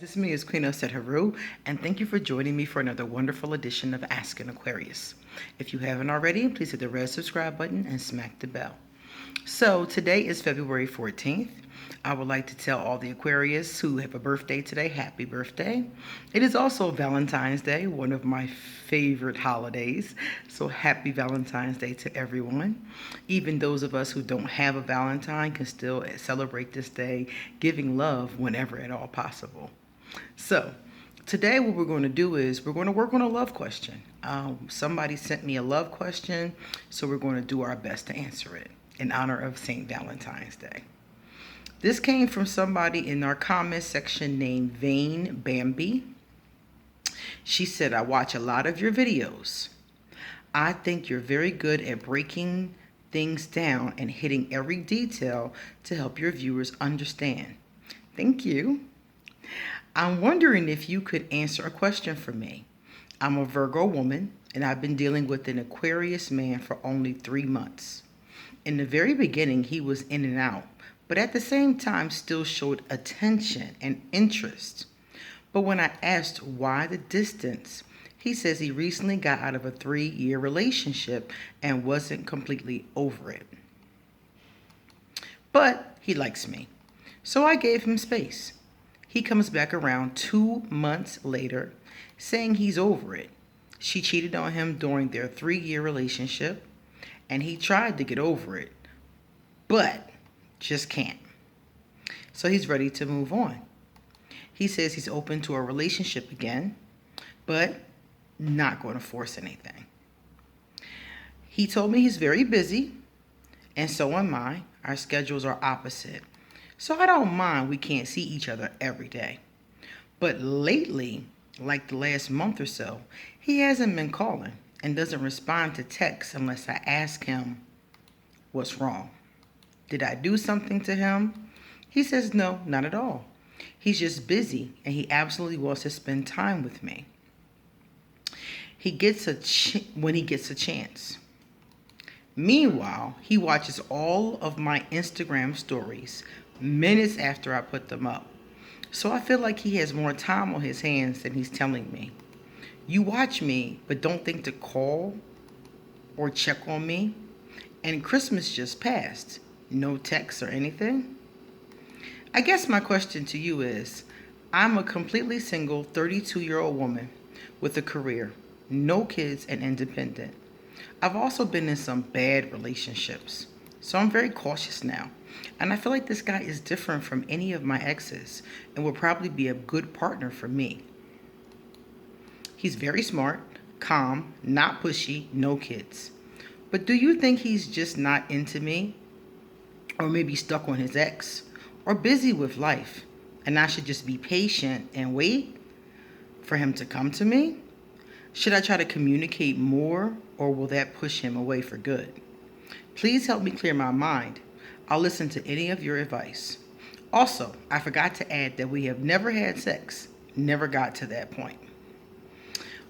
This is me, as Queen Osset Haru, and thank you for joining me for another wonderful edition of Ask an Aquarius. If you haven't already, please hit the red subscribe button and smack the bell. So today is February 14th. I would like to tell all the Aquarius who have a birthday today, happy birthday. It is also Valentine's Day, one of my favorite holidays. So happy Valentine's Day to everyone. Even those of us who don't have a Valentine can still celebrate this day, giving love whenever at all possible. So today what we're going to do is we're going to work on a love question. Somebody sent me a love question, so we're going to do our best to answer it in honor of St. Valentine's Day. This came from somebody in our comment section named Vain Bambi. She said, I watch a lot of your videos. I think you're very good at breaking things down and hitting every detail to help your viewers understand. Thank you. I'm wondering if you could answer a question for me. I'm a Virgo woman, and I've been dealing with an Aquarius man for only 3 months. In the very beginning, he was in and out, but at the same time still showed attention and interest. But when I asked why the distance, he says he recently got out of a 3-year relationship and wasn't completely over it. But he likes me, so I gave him space. He comes back around 2 months later saying he's over it. She cheated on him during their 3-year relationship, and he tried to get over it, but just can't. So he's ready to move on. He says he's open to a relationship again, but not going to force anything. He told me he's very busy, and so am I. Our schedules are opposite. So I don't mind we can't see each other every day. But lately, like the last month or so, he hasn't been calling and doesn't respond to texts unless I ask him what's wrong. Did I do something to him? He says no, not at all. He's just busy and he absolutely wants to spend time with me. He gets when he gets a chance. Meanwhile, he watches all of my Instagram stories minutes after I put them up. So I feel like he has more time on his hands than he's telling me. You watch me, but don't think to call or check on me. And Christmas just passed. No texts or anything. I guess my question to you is, I'm a completely single 32-year-old woman with a career, no kids, and independent. I've also been in some bad relationships, so I'm very cautious now. And I feel like this guy is different from any of my exes and will probably be a good partner for me. He's very smart, calm, not pushy, no kids. But do you think he's just not into me? Or maybe stuck on his ex? Or busy with life? And I should just be patient and wait for him to come to me? Should I try to communicate more, or will that push him away for good? Please help me clear my mind. I'll listen to any of your advice. Also, I forgot to add that we have never had sex. Never got to that point.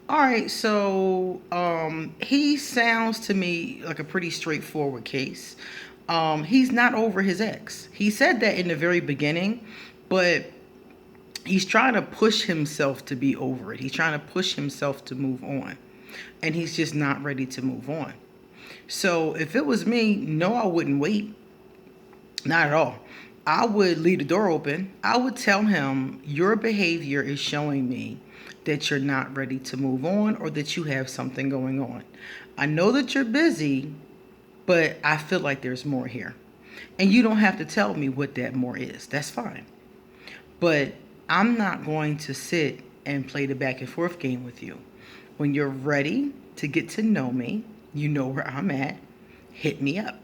All right, so he sounds to me like a pretty straightforward case. He's not over his ex. He said that in the very beginning, but he's trying to push himself to be over it. He's trying to push himself to move on, and he's just not ready to move on. So if it was me, no, I wouldn't wait. Not at all. I would leave the door open. I would tell him, your behavior is showing me that you're not ready to move on or that you have something going on. I know that you're busy, but I feel like there's more here. And you don't have to tell me what that more is. That's fine. But I'm not going to sit and play the back and forth game with you. When you're ready to get to know me, you know where I'm at, hit me up.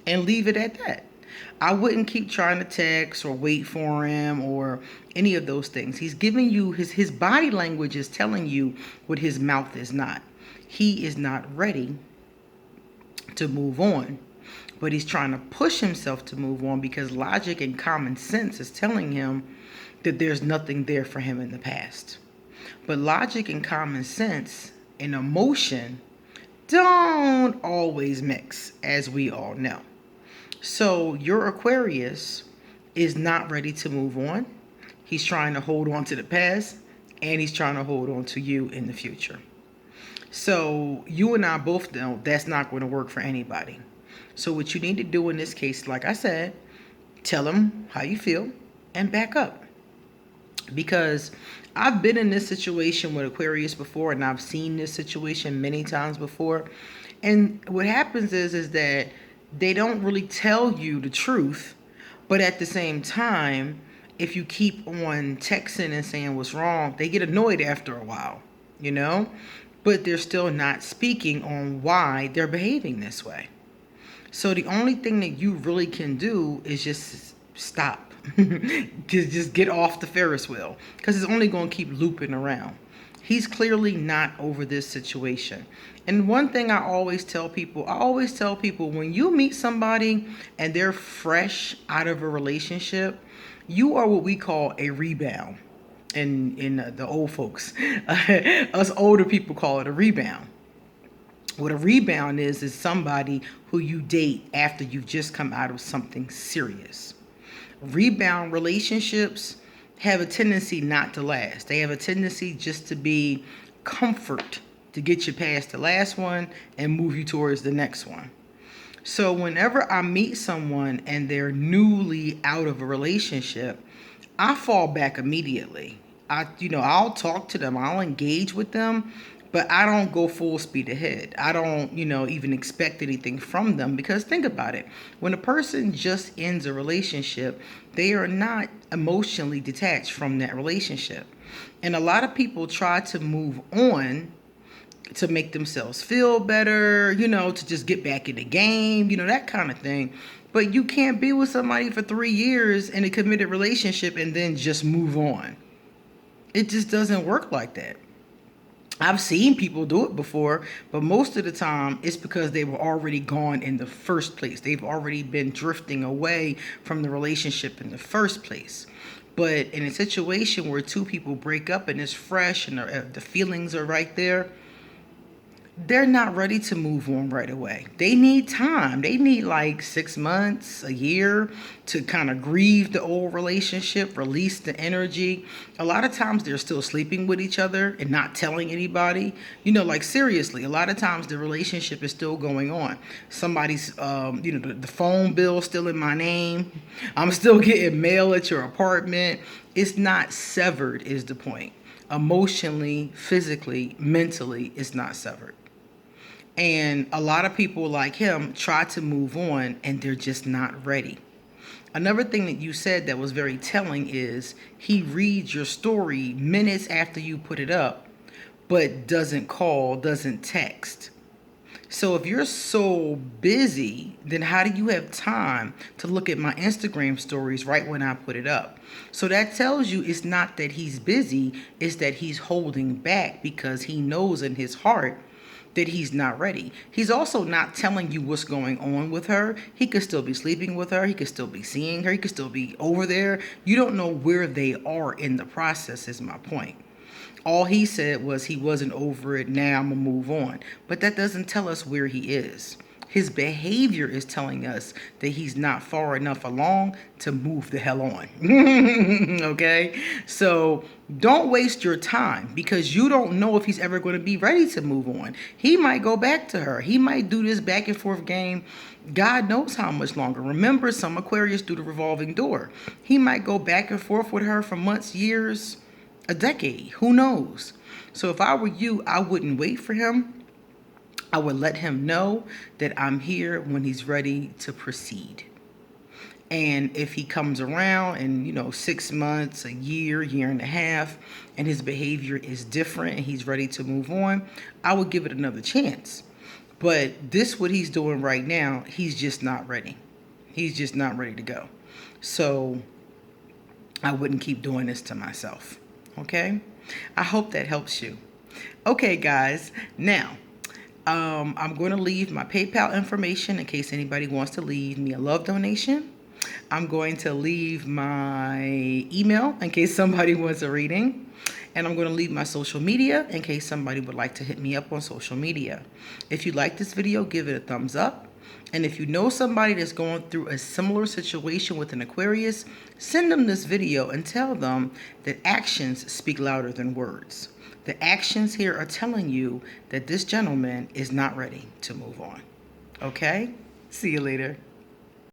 And leave it at that. I wouldn't keep trying to text or wait for him or any of those things. He's giving you, his body language is telling you what his mouth is not. He is not ready to move on, but he's trying to push himself to move on because logic and common sense is telling him that there's nothing there for him in the past. But logic and common sense and emotion don't always mix, as we all know. So your Aquarius is not ready to move on. He's trying to hold on to the past, and he's trying to hold on to you in the future. So you and I both know that's not going to work for anybody. So what you need to do in this case, like I said, tell him how you feel and back up. Because I've been in this situation with Aquarius before, and I've seen this situation many times before. And what happens is that they don't really tell you the truth, but at the same time, if you keep on texting and saying what's wrong, they get annoyed after a while, you know? But they're still not speaking on why they're behaving this way. So the only thing that you really can do is just stop. Just get off the Ferris wheel, because it's only going to keep looping around. He's clearly not over this situation. And one thing I always tell people, when you meet somebody and they're fresh out of a relationship, you are what we call a rebound. In the old folks, us older people call it a rebound. What a rebound is somebody who you date after you've just come out of something serious. Rebound relationships have a tendency not to last. They have a tendency just to be comfort, to get you past the last one and move you towards the next one. So whenever I meet someone and they're newly out of a relationship, I fall back immediately. I'll talk to them, I'll engage with them, but I don't go full speed ahead. I don't, even expect anything from them, because think about it. When a person just ends a relationship, they are not emotionally detached from that relationship. And a lot of people try to move on to make themselves feel better, to just get back in the game, that kind of thing. But you can't be with somebody for 3 years in a committed relationship and then just move on. It just doesn't work like that. I've seen people do it before, but most of the time it's because they were already gone in the first place. They've already been drifting away from the relationship in the first place. But in a situation where two people break up and it's fresh and the feelings are right there, they're not ready to move on right away. They need time. They need like 6 months, a year to kind of grieve the old relationship, release the energy. A lot of times they're still sleeping with each other and not telling anybody. Like seriously, a lot of times the relationship is still going on. Somebody's, the phone bill still in my name. I'm still getting mail at your apartment. It's not severed is the point. Emotionally, physically, mentally, it's not severed. And a lot of people like him try to move on and they're just not ready. Another thing that you said that was very telling is he reads your story minutes after you put it up, but doesn't call, doesn't text. So if you're so busy, then how do you have time to look at my Instagram stories right when I put it up? So that tells you it's not that he's busy, it's that he's holding back because he knows in his heart that he's not ready. He's also not telling you what's going on with her. He could still be sleeping with her. He could still be seeing her. He could still be over there. You don't know where they are in the process is my point. All he said was he wasn't over it. Now I'm going to move on. But that doesn't tell us where he is. His behavior is telling us that he's not far enough along to move the hell on. Okay? So don't waste your time, because you don't know if he's ever going to be ready to move on. He might go back to her. He might do this back and forth game. God knows how much longer. Remember, some Aquarius do the revolving door. He might go back and forth with her for months, years, a decade. Who knows? So if I were you, I wouldn't wait for him. I would let him know that I'm here when he's ready to proceed. And if he comes around in, 6 months, a year, year and a half, and his behavior is different and he's ready to move on, I would give it another chance. But what he's doing right now, he's just not ready. He's just not ready to go. So I wouldn't keep doing this to myself. Okay? I hope that helps you. Okay, guys. Now, I'm going to leave my PayPal information in case anybody wants to leave me a love donation. I'm going to leave my email in case somebody wants a reading. And I'm going to leave my social media in case somebody would like to hit me up on social media. If you like this video, give it a thumbs up. And if you know somebody that's going through a similar situation with an Aquarius, send them this video and tell them that actions speak louder than words. The actions here are telling you that this gentleman is not ready to move on. Okay? See you later.